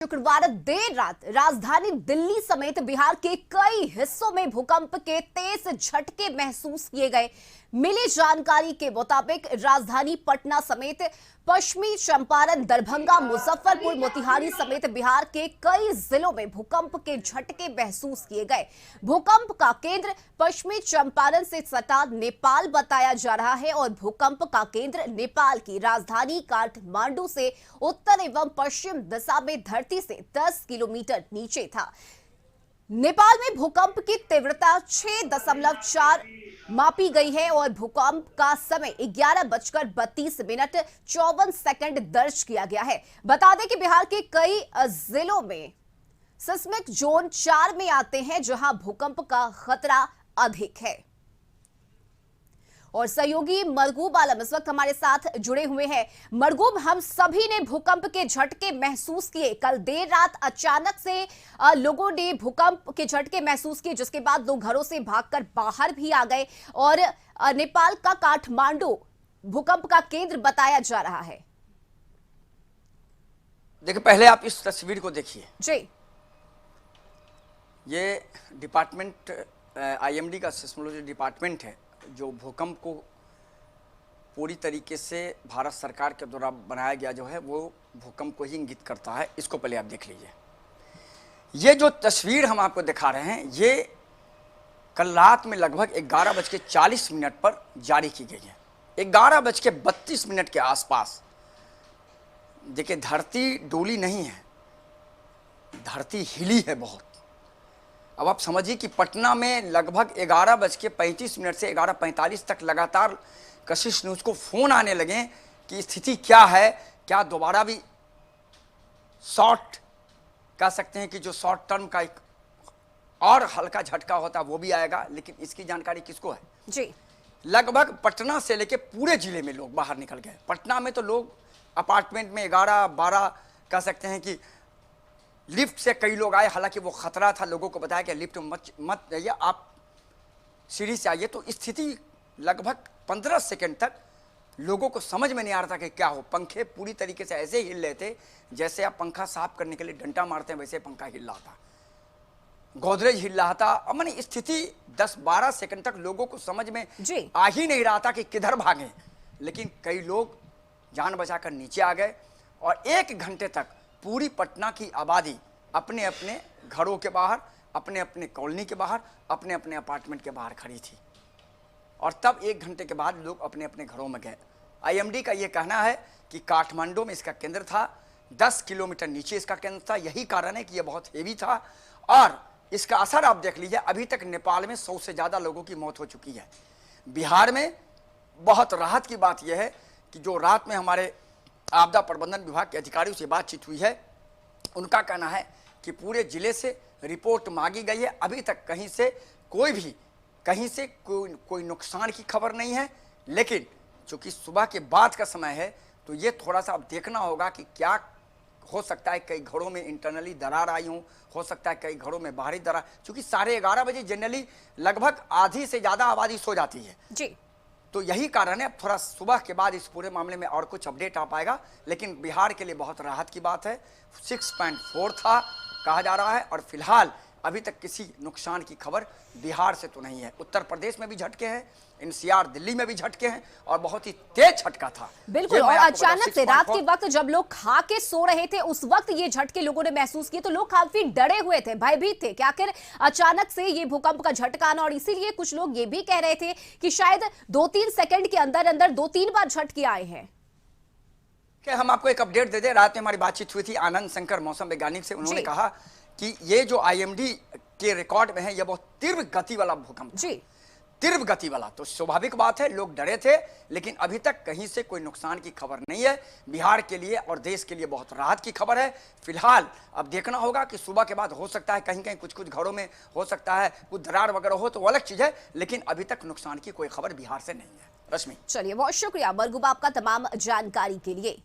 शुक्रवार देर रात राजधानी दिल्ली समेत बिहार के कई हिस्सों में भूकंप के तेज झटके महसूस किए गए। मिली जानकारी के मुताबिक राजधानी पटना समेत पश्चिमी चंपारण, दरभंगा, मुजफ्फरपुर, मोतिहारी समेत बिहार के कई जिलों में भूकंप के झटके महसूस किए गए। भूकंप का केंद्र पश्चिमी चंपारण से सटा नेपाल बताया जा रहा है और भूकंप का केंद्र नेपाल की राजधानी काठमांडू से उत्तर एवं पश्चिम दिशा में धरती से 10 किलोमीटर नीचे था। नेपाल में भूकंप की तीव्रता 6.4 मापी गई है और भूकंप का समय 11:32 दर्ज किया गया है। बता दें कि बिहार के कई जिलों में सिस्मिक जोन 4 में आते हैं, जहां भूकंप का खतरा अधिक है। और सहयोगी मरगूब आलम इस वक्त हमारे साथ जुड़े हुए हैं। मरगूब, हम सभी ने भूकंप के झटके महसूस किए। कल देर रात अचानक से लोगों ने भूकंप के झटके महसूस किए, जिसके बाद लोग घरों से भागकर बाहर भी आ गए और नेपाल का काठमांडू भूकंप का केंद्र बताया जा रहा है। देखिए, पहले आप इस तस्वीर को देखिए जी। ये डिपार्टमेंट आईएमडी का सिस्मोलॉजी डिपार्टमेंट है, जो भूकंप को पूरी तरीके से भारत सरकार के द्वारा बनाया गया जो है वो भूकंप को ही इंगित करता है। इसको पहले आप देख लीजिए। ये जो तस्वीर हम आपको दिखा रहे हैं, ये कल रात में लगभग 11:40 पर जारी की गई है। 11:32 के आसपास देखिए, धरती डोली नहीं है, धरती हिली है बहुत। अब आप समझिए कि पटना में लगभग 11:35 से 11:45 तक लगातार कशिश न्यूज़ को फोन आने लगे कि स्थिति क्या है, क्या दोबारा भी शॉर्ट कह सकते हैं कि जो शॉर्ट टर्म का एक और हल्का झटका होता है वो भी आएगा। लेकिन इसकी जानकारी किसको है जी। लगभग पटना से लेके पूरे जिले में लोग बाहर निकल गए। पटना में तो लोग अपार्टमेंट में 11-12 कह सकते हैं कि लिफ्ट से कई लोग आए, हालांकि वो खतरा था। लोगों को बताया कि लिफ्ट मत जाइए, आप सीढ़ी से आइए। तो स्थिति लगभग 15 सेकंड तक लोगों को समझ में नहीं आ रहा था कि क्या हो। पंखे पूरी तरीके से ऐसे हिल रहे थे जैसे आप पंखा साफ करने के लिए डंडा मारते हैं, वैसे पंखा हिल रहा था, गोदरेज हिल रहा था। अमन स्थिति 10-12 सेकंड तक लोगों को समझ में आ ही नहीं रहा था कि किधर भागें। लेकिन कई लोग जान बचाकर नीचे आ गए और 1 घंटे तक पूरी पटना की आबादी अपने अपने घरों के बाहर, अपने अपने कॉलोनी के बाहर, अपने अपने अपार्टमेंट के बाहर खड़ी थी। और तब 1 घंटे के बाद लोग अपने अपने घरों में गए। आईएमडी का यह कहना है कि काठमांडू में इसका केंद्र था, 10 किलोमीटर नीचे इसका केंद्र था। यही कारण है कि यह बहुत हेवी था और इसका असर आप देख लीजिए। अभी तक नेपाल में 100 से ज़्यादा लोगों की मौत हो चुकी है। बिहार में बहुत राहत की बात यह है कि जो रात में हमारे आपदा प्रबंधन विभाग के अधिकारियों से बातचीत हुई है, उनका कहना है कि पूरे जिले से रिपोर्ट मांगी गई है। अभी तक कहीं से कोई नुकसान की खबर नहीं है। लेकिन चूंकि सुबह के बाद का समय है, तो ये थोड़ा सा अब देखना होगा कि क्या हो सकता है। कई घरों में इंटरनली दरार आई हो सकता है कई घरों में बाहरी दरार, चूंकि 11:30 बजे जनरली लगभग आधी से ज़्यादा आबादी सो जाती है जी। तो यही कारण है। अब थोड़ा सुबह के बाद इस पूरे मामले में और कुछ अपडेट आ पाएगा। लेकिन बिहार के लिए बहुत राहत की बात है। 6.4 था कहा जा रहा है और फिलहाल अभी तक किसी नुकसान की खबर बिहार से तो नहीं है। उत्तर प्रदेश में भी झटके हैं, एनसीआर दिल्ली में भी झटके हैं और बहुत ही तेज झटका था। बिल्कुल। और अचानक से रात के वक्त जब लोग खा के सो रहे थे, उस वक्त ये झटके लोगों ने महसूस किए, तो लोग काफी डरे हुए थे, भयभीत थे कि आखिर अचानक से ये भूकंप का झटका आना। और इसीलिए कुछ लोग ये भी कह रहे थे कि शायद 2-3 सेकंड के अंदर अंदर 2-3 बार झटके आए हैं। क्या हम आपको एक अपडेट दे दें। रात में हमारी बातचीत हुई थी आनंद शंकर मौसम वैज्ञानिक से। उन्होंने कहा कि ये जो आईएमडी के रिकॉर्ड में है, ये बहुत तीव्र गति वाला भूकंप जी, तीव्र गति वाला। तो स्वाभाविक बात है, लोग डरे थे। लेकिन अभी तक कहीं से कोई नुकसान की खबर नहीं है। बिहार के लिए और देश के लिए बहुत राहत की खबर है। फिलहाल अब देखना होगा कि सुबह के बाद हो सकता है कहीं कहीं कुछ घरों में हो सकता है कुछ दरार वगैरह हो, तो वो अलग चीज है। लेकिन अभी तक नुकसान की कोई खबर बिहार से नहीं है। रश्मि, चलिए, बहुत शुक्रिया मरगूब आपका तमाम जानकारी के लिए।